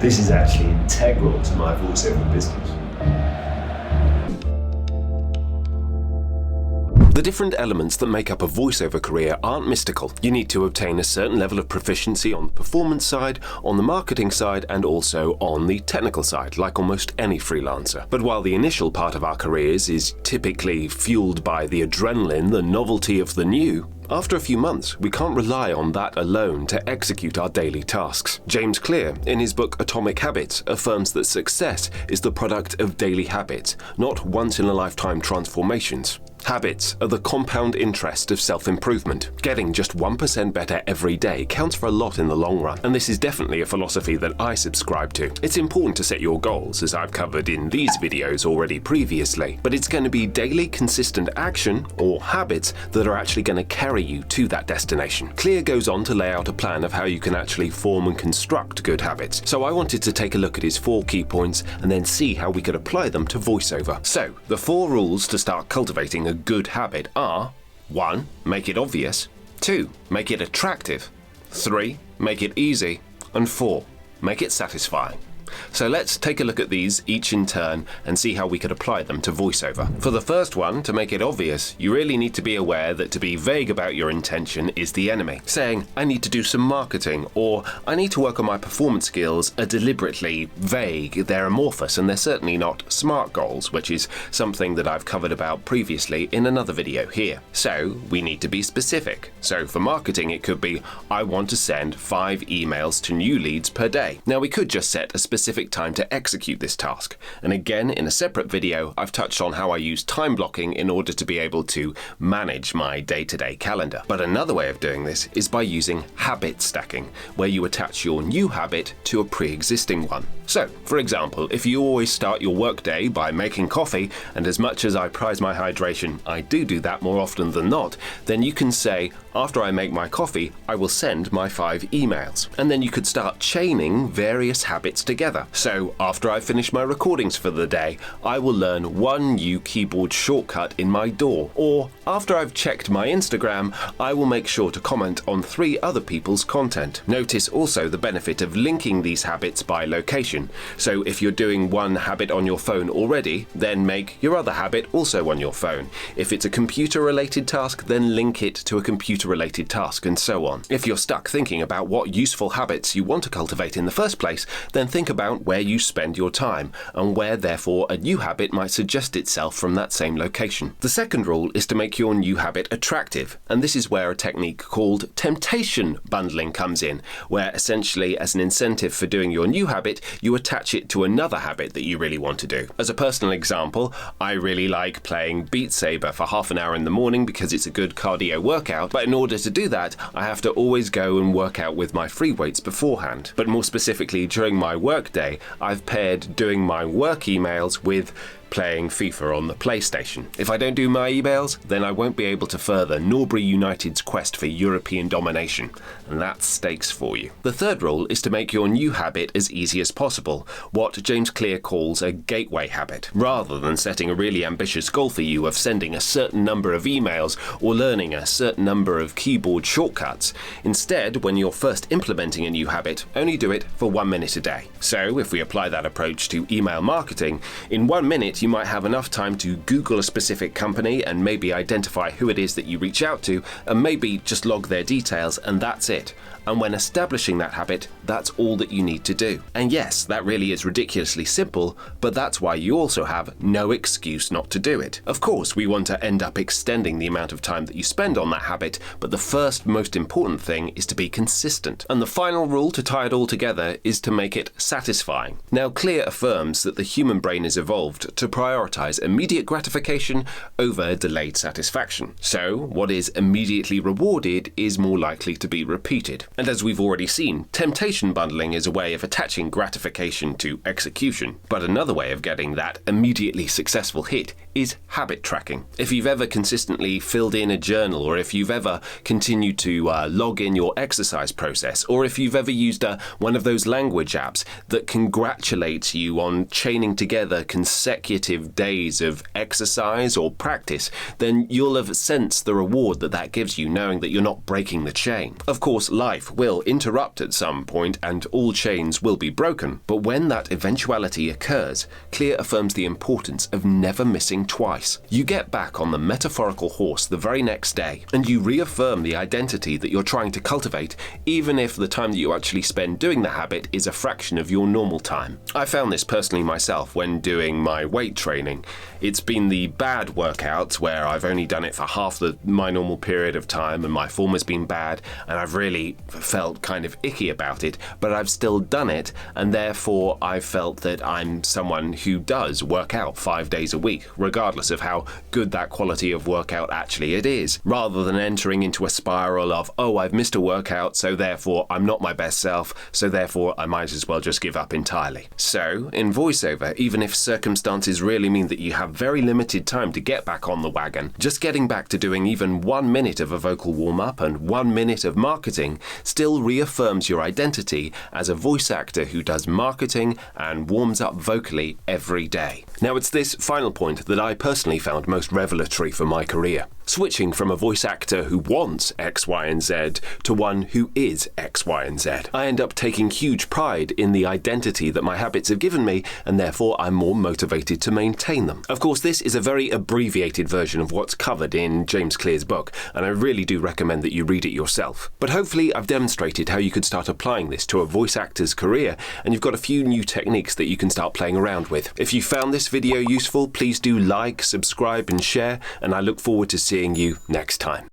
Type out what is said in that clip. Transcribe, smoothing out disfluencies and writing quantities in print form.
This is actually integral to my voiceover business. The different elements that make up a voiceover career aren't mystical. You need to obtain a certain level of proficiency on the performance side, on the marketing side, and also on the technical side, like almost any freelancer. But while the initial part of our careers is typically fueled by the adrenaline, the novelty of the new, after a few months, we can't rely on that alone to execute our daily tasks. James Clear, in his book Atomic Habits, affirms that success is the product of daily habits, not once-in-a-lifetime transformations. Habits are the compound interest of self-improvement. Getting just 1% better every day counts for a lot in the long run, and this is definitely a philosophy that I subscribe to. It's important to set your goals, as I've covered in these videos already previously, but it's going to be daily consistent action, or habits, that are actually going to carry you to that destination. Clear goes on to lay out a plan of how you can actually form and construct good habits, so I wanted to take a look at his 4 key points and then see how we could apply them to voiceover. So, the 4 rules to start cultivating a good habit are: 1. Make it obvious. 2. Make it attractive. 3. Make it easy. And 4. Make it satisfying. So let's take a look at these each in turn and see how we could apply them to voiceover. For the first one, to make it obvious, you really need to be aware that to be vague about your intention is the enemy. Saying, I need to do some marketing, or I need to work on my performance skills are deliberately vague. They're amorphous, and they're certainly not SMART goals, which is something that I've covered about previously in another video here. So we need to be specific. So for marketing, it could be, I want to send 5 emails to new leads per day. Now we could just set a specific time to execute this task. And again, in a separate video, I've touched on how I use time blocking in order to be able to manage my day-to-day calendar. But another way of doing this is by using habit stacking, where you attach your new habit to a pre-existing one. So, for example, if you always start your workday by making coffee, and as much as I prize my hydration, I do that more often than not, then you can say, after I make my coffee, I will send my 5 emails. And then you could start chaining various habits together. So, after I finish my recordings for the day, I will learn 1 new keyboard shortcut in my DAW. Or, after I've checked my Instagram, I will make sure to comment on 3 other people's content. Notice also the benefit of linking these habits by location. So if you're doing one habit on your phone already, then make your other habit also on your phone. If it's a computer-related task, then link it to a computer-related task, and so on. If you're stuck thinking about what useful habits you want to cultivate in the first place, then think about where you spend your time, and where therefore a new habit might suggest itself from that same location. The second rule is to make your new habit attractive, and this is where a technique called temptation bundling comes in, where essentially as an incentive for doing your new habit, you attach it to another habit that you really want to do. As a personal example, I really like playing Beat Saber for half an hour in the morning because it's a good cardio workout, but in order to do that, I have to always go and work out with my free weights beforehand. But more specifically, during my work day, I've paired doing my work emails with playing FIFA on the PlayStation. If I don't do my emails, then I won't be able to further Norbury United's quest for European domination, and that's stakes for you. The third rule is to make your new habit as easy as possible, what James Clear calls a gateway habit. Rather than setting a really ambitious goal for you of sending a certain number of emails or learning a certain number of keyboard shortcuts, instead, when you're first implementing a new habit, only do it for 1 minute a day. So, if we apply that approach to email marketing, in 1 minute you might have enough time to Google a specific company and maybe identify who it is that you reach out to, and maybe just log their details, and that's it. And when establishing that habit, that's all that you need to do. And yes, that really is ridiculously simple, but that's why you also have no excuse not to do it. Of course, we want to end up extending the amount of time that you spend on that habit, but the first most important thing is to be consistent. And the final rule to tie it all together is to make it satisfying. Now, Clear affirms that the human brain is evolved to prioritize immediate gratification over delayed satisfaction. So, what is immediately rewarded is more likely to be repeated. And as we've already seen, temptation bundling is a way of attaching gratification to execution. But another way of getting that immediately successful hit is habit tracking. If you've ever consistently filled in a journal, or if you've ever continued to log in your exercise process, or if you've ever used one of those language apps that congratulates you on chaining together consecutive days of exercise or practice, then you'll have sensed the reward that gives you, knowing that you're not breaking the chain. Of course, life life will interrupt at some point and all chains will be broken. But when that eventuality occurs, Clear affirms the importance of never missing twice. You get back on the metaphorical horse the very next day, and you reaffirm the identity that you're trying to cultivate, even if the time that you actually spend doing the habit is a fraction of your normal time. I found this personally myself when doing my weight training. It's been the bad workouts where I've only done it for half my normal period of time and my form has been bad and I've really felt kind of icky about it, but I've still done it, and therefore I've felt that I'm someone who does work out 5 days a week, regardless of how good that quality of workout actually it is, rather than entering into a spiral of, oh, I've missed a workout, so therefore I'm not my best self, so therefore I might as well just give up entirely. So, in VoiceOver, even if circumstances really mean that you have very limited time to get back on the wagon, just getting back to doing even 1 minute of a vocal warm-up and 1 minute of marketing still reaffirms your identity as a voice actor who does marketing and warms up vocally every day. Now, it's this final point that I personally found most revelatory for my career. Switching from a voice actor who wants X, Y, and Z to one who is X, Y, and Z. I end up taking huge pride in the identity that my habits have given me, and therefore I'm more motivated to maintain them. Of course, this is a very abbreviated version of what's covered in James Clear's book, and I really do recommend that you read it yourself. But hopefully I've demonstrated how you could start applying this to a voice actor's career, and you've got a few new techniques that you can start playing around with. If you found this video useful, please do like, subscribe, and share, and I look forward to seeing you next time.